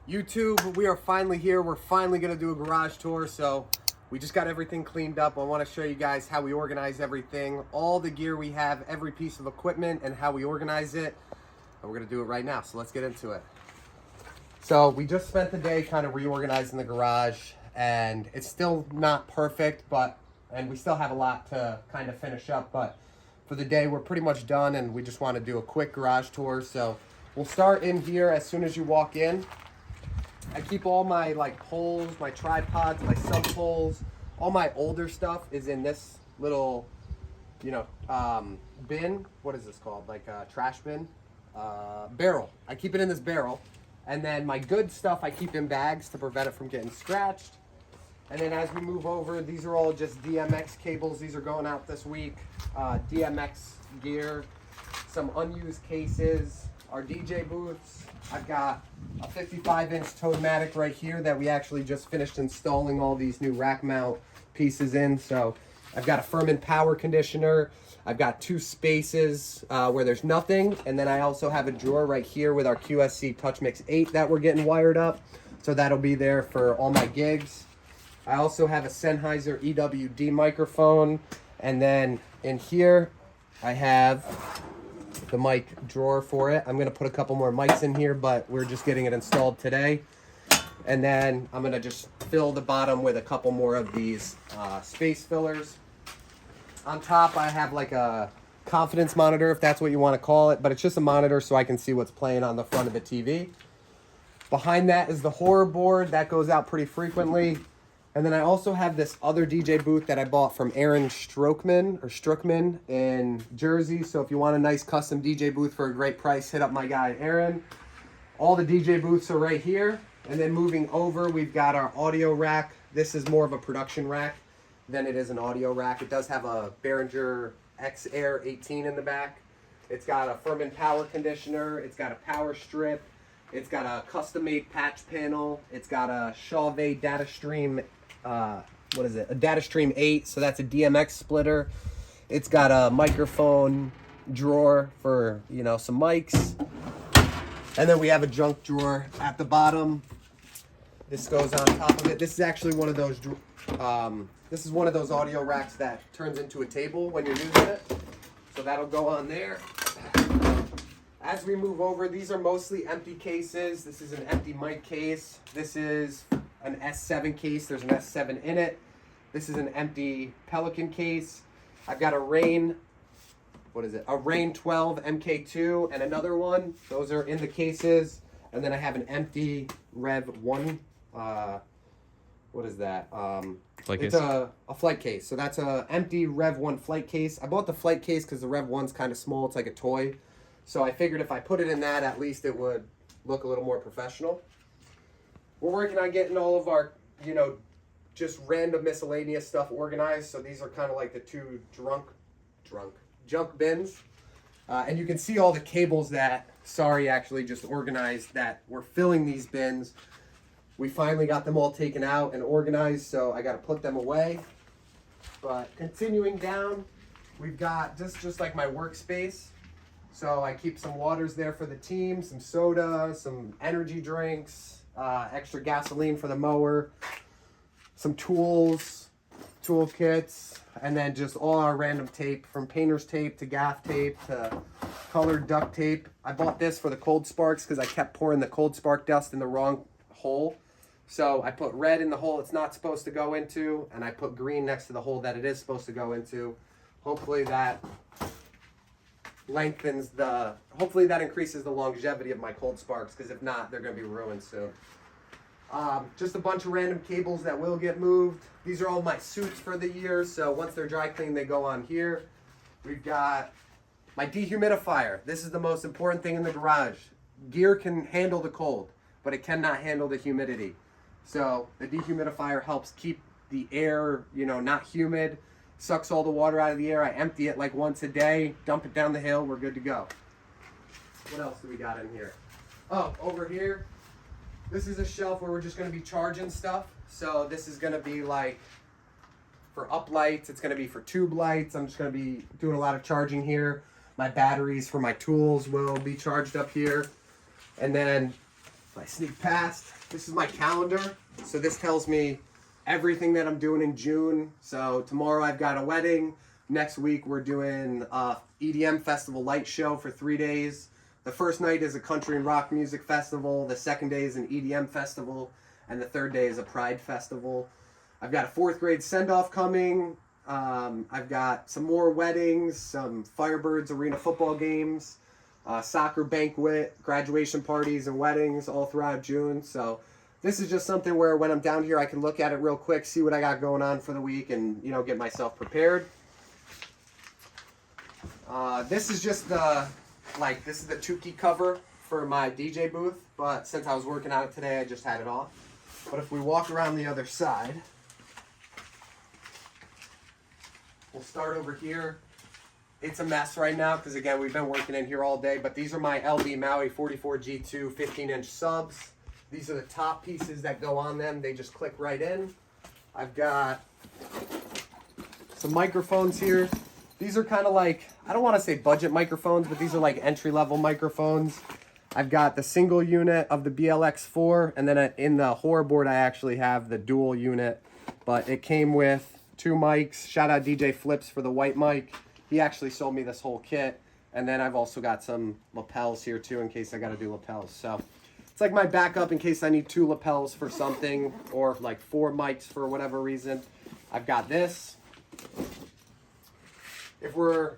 YouTube, we are finally here. We're finally going to do a garage tour. So we just got everything cleaned up. I want to show you guys how we organize everything, all the gear we have, every piece of equipment, and how we organize it. And we're going to do it right now. So let's get into it. So we just spent the day kind of reorganizing the garage, and it's still not perfect, and we still have a lot to kind of finish up, but for the day we're pretty much done, and we just want to do a quick garage tour. So we'll start in here as soon as you walk in. I keep all my poles, my tripods, my sub poles, all my older stuff is in this little, bin. What is this called? Like a trash bin? Barrel. I keep it in this barrel. And then my good stuff I keep in bags to prevent it from getting scratched. And then as we move over, these are all just DMX cables. These are going out this week. DMX gear, some unused cases, our DJ booths. I've got a 55-inch Toadmatic right here that we actually just finished installing all these new rack mount pieces in. So I've got a Furman power conditioner. I've got two spaces where there's nothing. And then I also have a drawer right here with our QSC TouchMix 8 that we're getting wired up. So that'll be there for all my gigs. I also have a Sennheiser EWD microphone. And then in here, I have the mic drawer for it. I'm going to put a couple more mics in here, but we're just getting it installed today. And then I'm going to just fill the bottom with a couple more of these space fillers. On top, I have like a confidence monitor, if that's what you want to call it, but it's just a monitor so I can see what's playing on the front of the TV. Behind that is the horror board. That goes out pretty frequently. And then I also have this other DJ booth that I bought from Aaron Struckman in Jersey. So if you want a nice custom DJ booth for a great price, hit up my guy Aaron. All the DJ booths are right here. And then moving over, we've got our audio rack. This is more of a production rack than it is an audio rack. It does have a Behringer X Air 18 in the back. It's got a Furman power conditioner. It's got a power strip. It's got a custom-made patch panel. It's got a Chauvet DataStream, a DataStream 8, so that's a DMX splitter. It's got a microphone drawer for, some mics. And then we have a junk drawer at the bottom. This goes on top of it. This is actually one of those audio racks that turns into a table when you're using it. So that'll go on there. As we move over, these are mostly empty cases. This is an empty mic case. This is an S7 case. There's an S7 in it. This is an empty Pelican case. I've got a Rain 12 MK2 and another one. Those are in the cases. And then I have an empty Rev 1. What is that? It's a flight case. So that's a empty Rev 1 flight case. I bought the flight case because the Rev 1's kind of small. It's like a toy. So I figured if I put it in that, at least it would look a little more professional. We're working on getting all of our, just random miscellaneous stuff organized. So these are kind of like the two junk bins. And you can see all the cables that Sorry actually just organized that we're filling these bins. We finally got them all taken out and organized, so I got to put them away. But continuing down, we've got just like my workspace. So I keep some waters there for the team, some soda, some energy drinks, extra gasoline for the mower, some tools, tool kits, and then just all our random tape, from painter's tape to gaff tape to colored duct tape. I bought this for the cold sparks because I kept pouring the cold spark dust in the wrong hole. So I put red in the hole it's not supposed to go into, and I put green next to the hole that it is supposed to go into. Hopefully that increases the longevity of my cold sparks, because if not, they're going to be ruined soon. Just a bunch of random cables that will get moved. These are all my suits for the year, so once they're dry cleaned, they go on here. We've got my dehumidifier. This is the most important thing in the garage. Gear can handle the cold, but it cannot handle the humidity. So the dehumidifier helps keep the air, not humid, sucks all the water out of the air. I empty it like once a day, dump it down the hill, we're good to go. What else do we got in here? Oh, over here, this is a shelf where we're just going to be charging stuff. So this is going to be like for up lights, it's going to be for tube lights. I'm just going to be doing a lot of charging here. My batteries for my tools will be charged up here. And then If I sneak past, this is my calendar. So this tells me everything that I'm doing in June. So tomorrow I've got a wedding. Next week we're doing a EDM festival light show for 3 days. The first night is a country and rock music festival. The second day is an EDM festival. And the third day is a pride festival. I've got a 4th grade send-off coming. I've got some more weddings, some Firebirds arena football games, soccer banquet, graduation parties, and weddings all throughout June. So this is just something where when I'm down here, I can look at it real quick, see what I got going on for the week, and get myself prepared. This is just this is the Tukey cover for my DJ booth, but since I was working on it today, I just had it off. But if we walk around the other side, we'll start over here. It's a mess right now because, again, we've been working in here all day, but these are my LB Maui 44G2 15-inch subs. These are the top pieces that go on them. They just click right in. I've got some microphones here. These are kind of like, I don't want to say budget microphones, but these are like entry-level microphones. I've got the single unit of the BLX4, and then in the horror board I actually have the dual unit, but it came with 2 mics. Shout out DJ Flips for the white mic. He actually sold me this whole kit. And then I've also got some lapels here too in case I got to do lapels. So it's like my backup in case I need 2 lapels for something, or like 4 mics for whatever reason. I've got this. If we're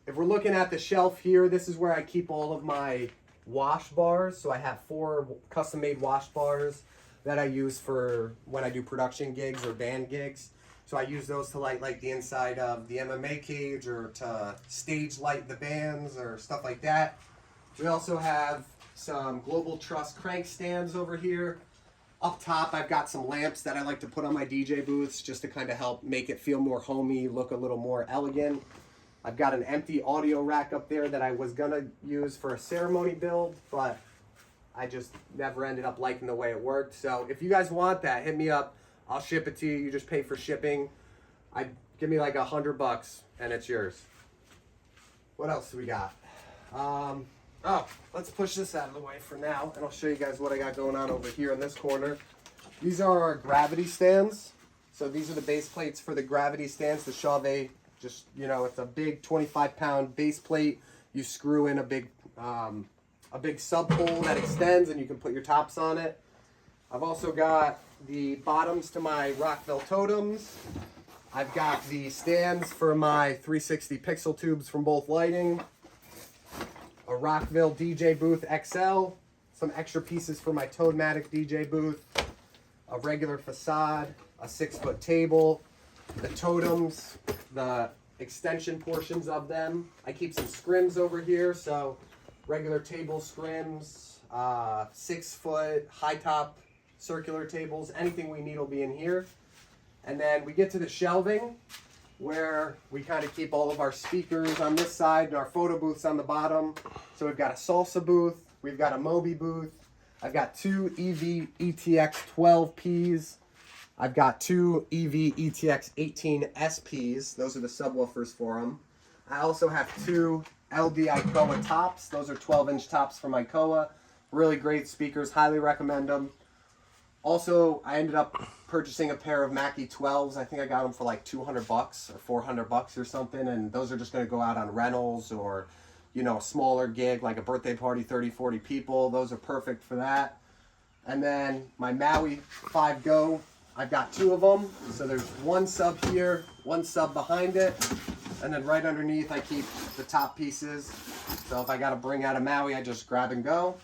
looking at the shelf here, this is where I keep all of my wash bars. So I have 4 custom made wash bars that I use for when I do production gigs or band gigs. So I use those to light like the inside of the MMA cage, or to stage light the bands or stuff like that. We also have some Global Truss crank stands over here. Up top, I've got some lamps that I like to put on my DJ booths just to kind of help make it feel more homey, look a little more elegant. I've got an empty audio rack up there that I was gonna use for a ceremony build, but I just never ended up liking the way it worked. So if you guys want that, hit me up. I'll ship it to you. You just pay for shipping. Give me like $100 and it's yours. What else do we got? Let's push this out of the way for now, and I'll show you guys what I got going on over here in this corner. These are our gravity stands. So these are the base plates for the gravity stands. The Chauvet, just, it's a big 25-pound base plate. You screw in a big sub hole that extends, and you can put your tops on it. I've also got the bottoms to my Rockville totems. I've got the stands for my 360 pixel tubes from Both Lighting. A Rockville DJ booth XL. Some extra pieces for my Toadmatic DJ booth. A regular facade. A 6-foot table. The totems. The extension portions of them. I keep some scrims over here. So regular table scrims. 6-foot high top circular tables. Anything we need will be in here. And then we get to the shelving, where we kind of keep all of our speakers on this side and our photo booths on the bottom. So we've got a salsa booth, we've got a Moby booth, I've got 2 EV ETX 12Ps, I've got 2 EV ETX 18 SPs, those are the subwoofers for them. I also have 2 LD Icoa tops, those are 12-inch tops from Icoa. Really great speakers, highly recommend them. Also, I ended up purchasing a pair of Mackie 12s. I think I got them for like $200 or $400 or something. And those are just going to go out on rentals or, a smaller gig like a birthday party, 30, 40 people. Those are perfect for that. And then my Maui 5 Go, I've got 2 of them. So there's 1 sub here, 1 sub behind it. And then right underneath, I keep the top pieces. So if I got to bring out a Maui, I just grab and go.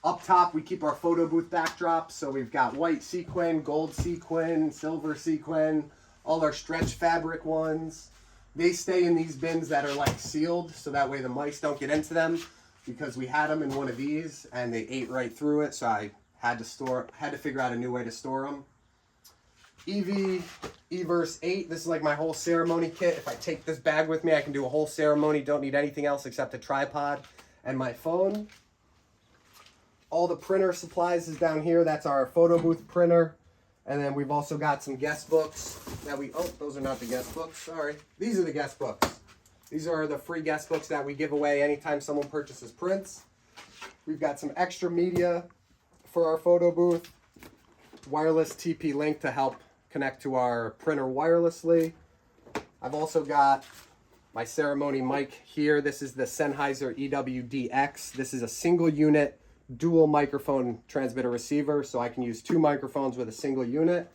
Up top, we keep our photo booth backdrops. So we've got white sequin, gold sequin, silver sequin, all our stretch fabric ones. They stay in these bins that are like sealed, so that way the mice don't get into them, because we had them in one of these and they ate right through it. So I had to figure out a new way to store them. Everse 8, this is like my whole ceremony kit. If I take this bag with me, I can do a whole ceremony. Don't need anything else except a tripod and my phone. All the printer supplies is down here. That's our photo booth printer. And then we've also got some guest books that those are not the guest books, sorry. These are the guest books. These are the free guest books that we give away anytime someone purchases prints. We've got some extra media for our photo booth. Wireless TP link to help connect to our printer wirelessly. I've also got my ceremony mic here. This is the Sennheiser EWDX. This is a single unit dual microphone transmitter receiver, so I can use 2 microphones with a single unit.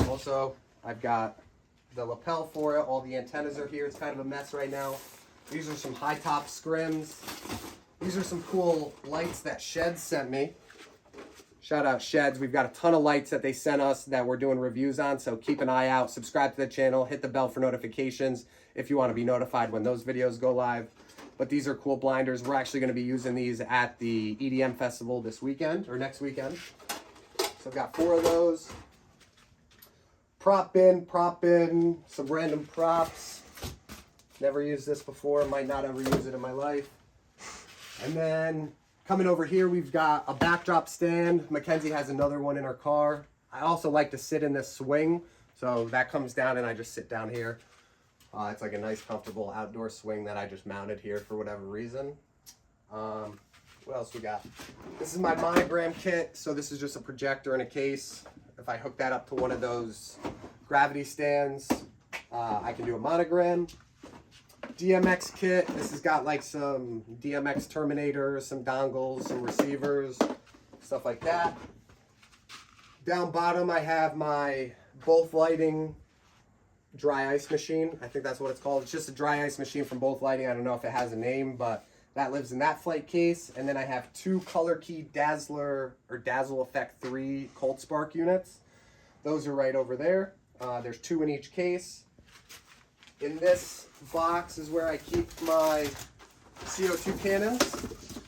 Also, I've got the lapel for it. All the antennas are here. It's kind of a mess right now. These are some high top scrims. These are some cool lights that Sheds sent me. Shout out Sheds. We've got a ton of lights that they sent us that we're doing reviews on, so keep an eye out. Subscribe to the channel. Hit the bell for notifications if you want to be notified when those videos go live. But these are cool blinders. We're actually going to be using these at the EDM festival this weekend, or next weekend. So I've got 4 of those. Prop bin, some random props. Never used this before. Might not ever use it in my life. And then coming over here, we've got a backdrop stand. Mackenzie has another one in her car. I also like to sit in this swing. So that comes down and I just sit down here. It's like a nice, comfortable outdoor swing that I just mounted here for whatever reason. What else we got? This is my monogram kit. So this is just a projector in a case. If I hook that up to one of those gravity stands, I can do a monogram. DMX kit. This has got like some DMX terminators, some dongles, some receivers, stuff like that. Down bottom, I have my Both Lighting dry ice machine. I think that's what it's called. It's just a dry ice machine from Both Lighting. I don't know if it has a name, but that lives in that flight case. And then I have 2 Color Key Dazzler or Dazzle Effect 3 Cold Spark units. Those are right over there. There's 2 in each case. In this box is where I keep my CO2 cannons.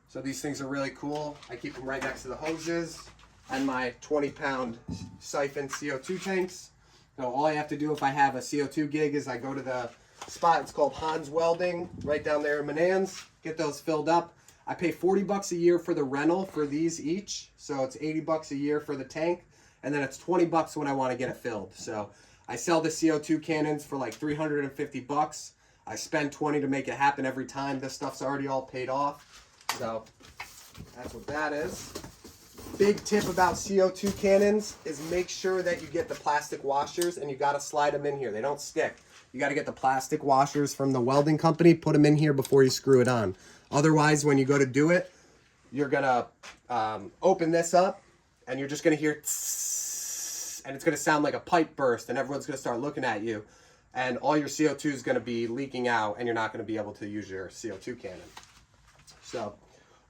So these things are really cool. I keep them right next to the hoses and my 20-pound siphon CO2 tanks. So all I have to do if I have a CO2 gig is I go to the spot, it's called Hans Welding, right down there in Manans, get those filled up. I pay $40 a year for the rental for these each. So it's $80 a year for the tank. And then it's $20 when I want to get it filled. So I sell the CO2 cannons for like $350. I spend $20 to make it happen every time. This stuff's already all paid off. So that's what that is. Big tip about CO2 cannons is make sure that you get the plastic washers and you got to slide them in here. They don't stick. You got to get the plastic washers from the welding company, put them in here before you screw it on. Otherwise, when you go to do it, you're going to open this up and you're just going to hear tss, and it's going to sound like a pipe burst and everyone's going to start looking at you and all your CO2 is going to be leaking out and you're not going to be able to use your CO2 cannon. So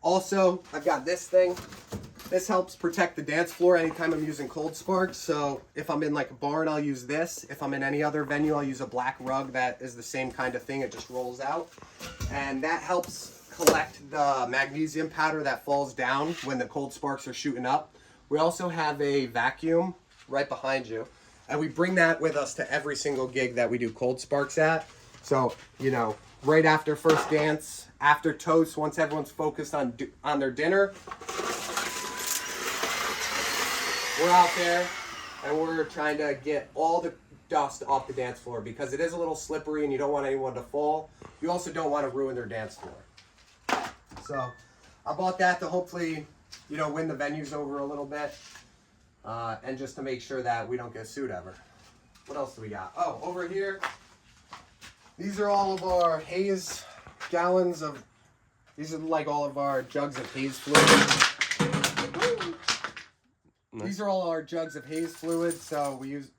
also, I've got this thing. This helps protect the dance floor anytime I'm using cold sparks. So if I'm in like a barn, I'll use this. If I'm in any other venue, I'll use a black rug that is the same kind of thing. It just rolls out. And that helps collect the magnesium powder that falls down when the cold sparks are shooting up. We also have a vacuum right behind you. And we bring that with us to every single gig that we do cold sparks at. So, you know, right after first dance, after toast, once everyone's focused on their dinner, we're out there and we're trying to get all the dust off the dance floor because it is a little slippery and you don't want anyone to fall. You also don't want to ruin their dance floor. So I bought that to hopefully, you know, win the venues over a little bit and just to make sure that we don't get sued ever. What else do we got? Oh, over here, these are all of our haze gallons of, these are like all of our jugs of haze fluid. These are all our jugs of haze fluid, so we use,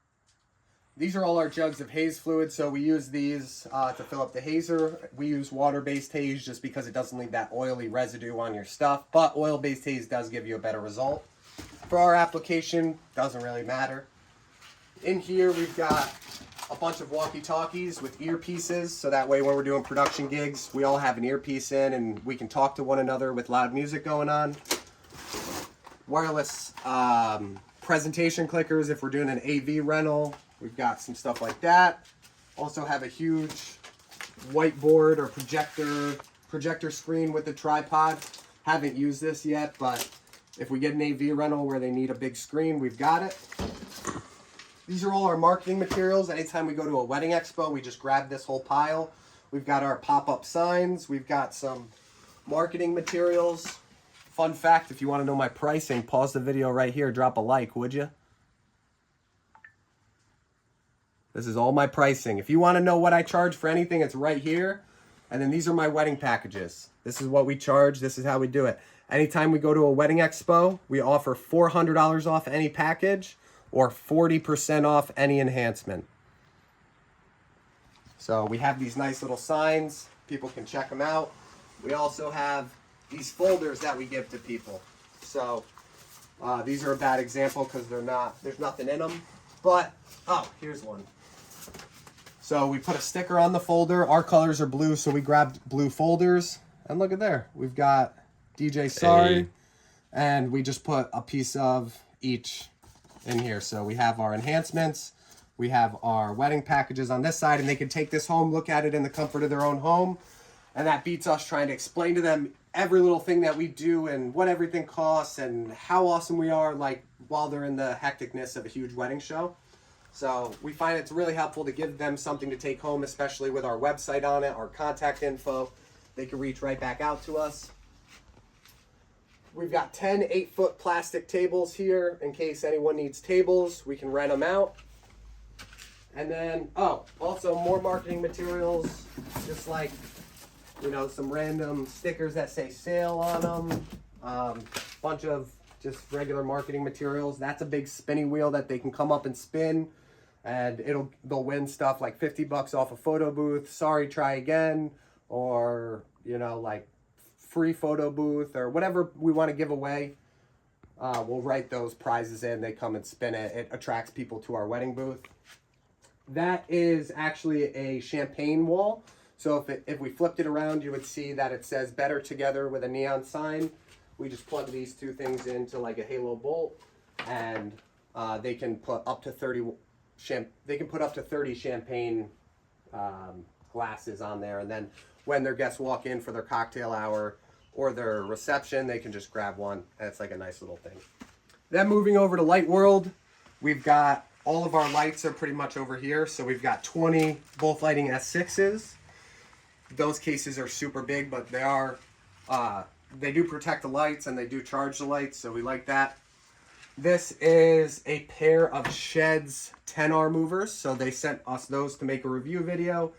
these are all our jugs of haze fluid, so we use these to fill up the hazer. We use water-based haze just because it doesn't leave that oily residue on your stuff, but oil-based haze does give you a better result. For our application, doesn't really matter. In here, we've got a bunch of walkie-talkies with earpieces, so that way when we're doing production gigs, we all have an earpiece in and we can talk to one another with loud music going on. Wireless presentation clickers if we're doing an AV rental. We've got some stuff like that. Also have a huge whiteboard or projector screen with the tripod. Haven't used this yet, but if we get an AV rental where they need a big screen, we've got it. These are all our marketing materials. Anytime we go to a wedding expo, we just grab this whole pile. We've got our pop-up signs. We've got some marketing materials. Fun fact, if you want to know my pricing, pause the video right here, drop a like, would you? This is all my pricing. If you want to know what I charge for anything, it's right here. And then these are my wedding packages. This is what we charge. This is how we do it. Anytime we go to a wedding expo, we offer $400 off any package or 40% off any enhancement. So we have these nice little signs. People can check them out. We also have these folders that we give to people. So these are a bad example because there's nothing in them. But, oh, here's one. So we put a sticker on the folder. Our colors are blue, so we grabbed blue folders. And look at there. We've got DJ Sorry. Hey. And we just put a piece of each in here. So we have our enhancements. We have our wedding packages on this side. And they can take this home, look at it in the comfort of their own home. And that beats us trying to explain to them every little thing that we do and what everything costs and how awesome we are, like, while they're in the hecticness of a huge wedding show. So we find it's really helpful to give them something to take home, especially with our website on it, our contact info. They can reach right back out to us. We've got 10 8-foot plastic tables here in case anyone needs tables. We can rent them out. And then, oh, also more marketing materials, just like, you know, some random stickers that say sale on them. Bunch of just regular marketing materials. That's a big spinny wheel that they can come up and spin, and they'll win stuff like $50 off a photo booth, sorry, try again, or, you know, like free photo booth or whatever we want to give away. We'll write those prizes in. They come and spin it. It attracts people to our wedding booth. That is actually a champagne wall. So if we flipped it around, you would see that it says Better Together with a neon sign. We just plug these two things into like a halo bolt, and they can put up to 30 champagne glasses on there, and then when their guests walk in for their cocktail hour or their reception, they can just grab one, and it's like a nice little thing. Then moving over to Light World, we've got all of our lights are pretty much over here. So we've got 20 Both Lighting S6s. Those cases are super big, but they do protect the lights and they do charge the lights, so we like that. This is a pair of Shed's 10R movers, so they sent us those to make a review video.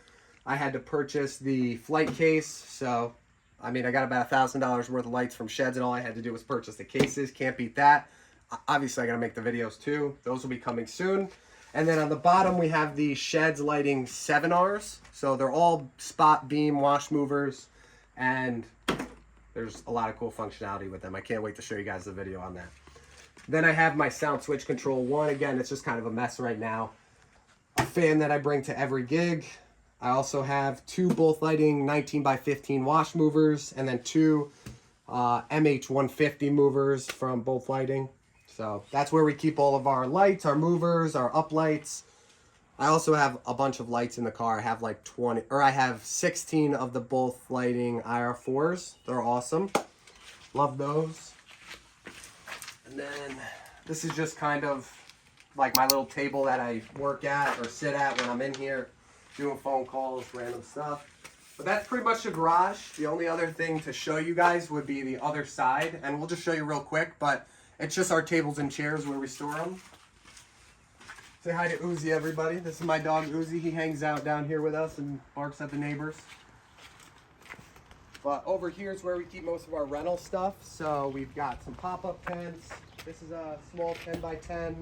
I had to purchase the flight case, so I mean, I got about $1,000 worth of lights from Shed's, and all I had to do was purchase the cases. Can't beat that. Obviously, I got to make the videos too. Those will be coming soon. And then on the bottom, we have the Shed's Lighting 7Rs. So they're all spot beam wash movers, and there's a lot of cool functionality with them. I can't wait to show you guys the video on that. Then I have my Sound Switch Control 1. Again, it's just kind of a mess right now. A fan that I bring to every gig. I also have two Both Lighting 19x15 wash movers, and then two MH150 movers from Both Lighting. So that's where we keep all of our lights, our movers, our up lights. I also have a bunch of lights in the car. I have like 16 of the Both Lighting IR4s. They're awesome. Love those. And then this is just kind of like my little table that I work at or sit at when I'm in here doing phone calls, random stuff. But that's pretty much the garage. The only other thing to show you guys would be the other side, and we'll just show you real quick, but it's just our tables and chairs where we store them. Say hi to Uzi, everybody. This is my dog, Uzi. He hangs out down here with us and barks at the neighbors. But over here is where we keep most of our rental stuff. So we've got some pop-up tents. This is a small 10x10.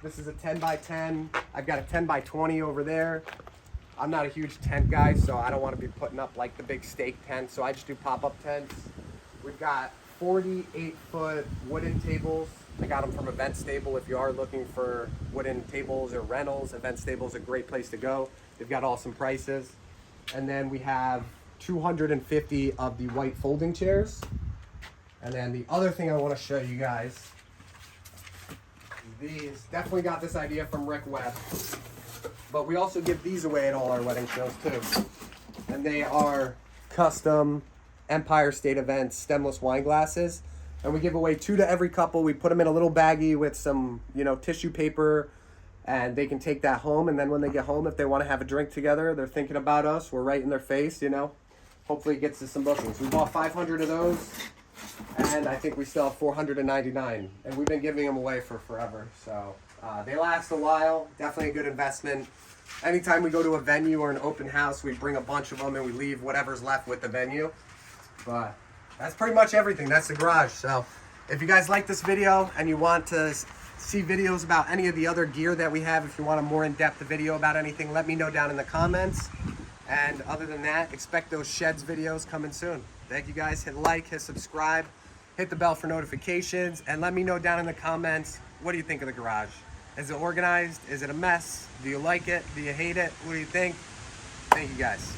This is a 10x10. I've got a 10x20 over there. I'm not a huge tent guy, so I don't want to be putting up like the big stake tent, so I just do pop-up tents. We've got 48-foot wooden tables. I got them from Event Stable. If you are looking for wooden tables or rentals, Event Stable is a great place to go. They've got awesome prices. And then we have 250 of the white folding chairs. And then the other thing I want to show you guys is these. Definitely got this idea from Rick Webb. But we also give these away at all our wedding shows too. And they are custom Empire State Events stemless wine glasses. And we give away 2 to every couple. We put them in a little baggie with some, tissue paper and they can take that home. And then when they get home, if they want to have a drink together, they're thinking about us. We're right in their face, you know. Hopefully it gets us some bookings. We bought 500 of those, and I think we still have 499, and we've been giving them away for forever. So they last a while. Definitely a good investment. Anytime we go to a venue or an open house, we bring a bunch of them and we leave whatever's left with the venue. But that's pretty much everything. That's the garage. So if you guys like this video and you want to see videos about any of the other gear that we have, if you want a more in-depth video about anything, let me know down in the comments. And other than that, expect those sheds videos coming soon. Thank you guys. Hit like, hit subscribe, hit the bell for notifications, and let me know down in the comments, what do you think of the garage? Is it organized? Is it a mess? Do you like it? Do you hate it? What do you think? Thank you guys.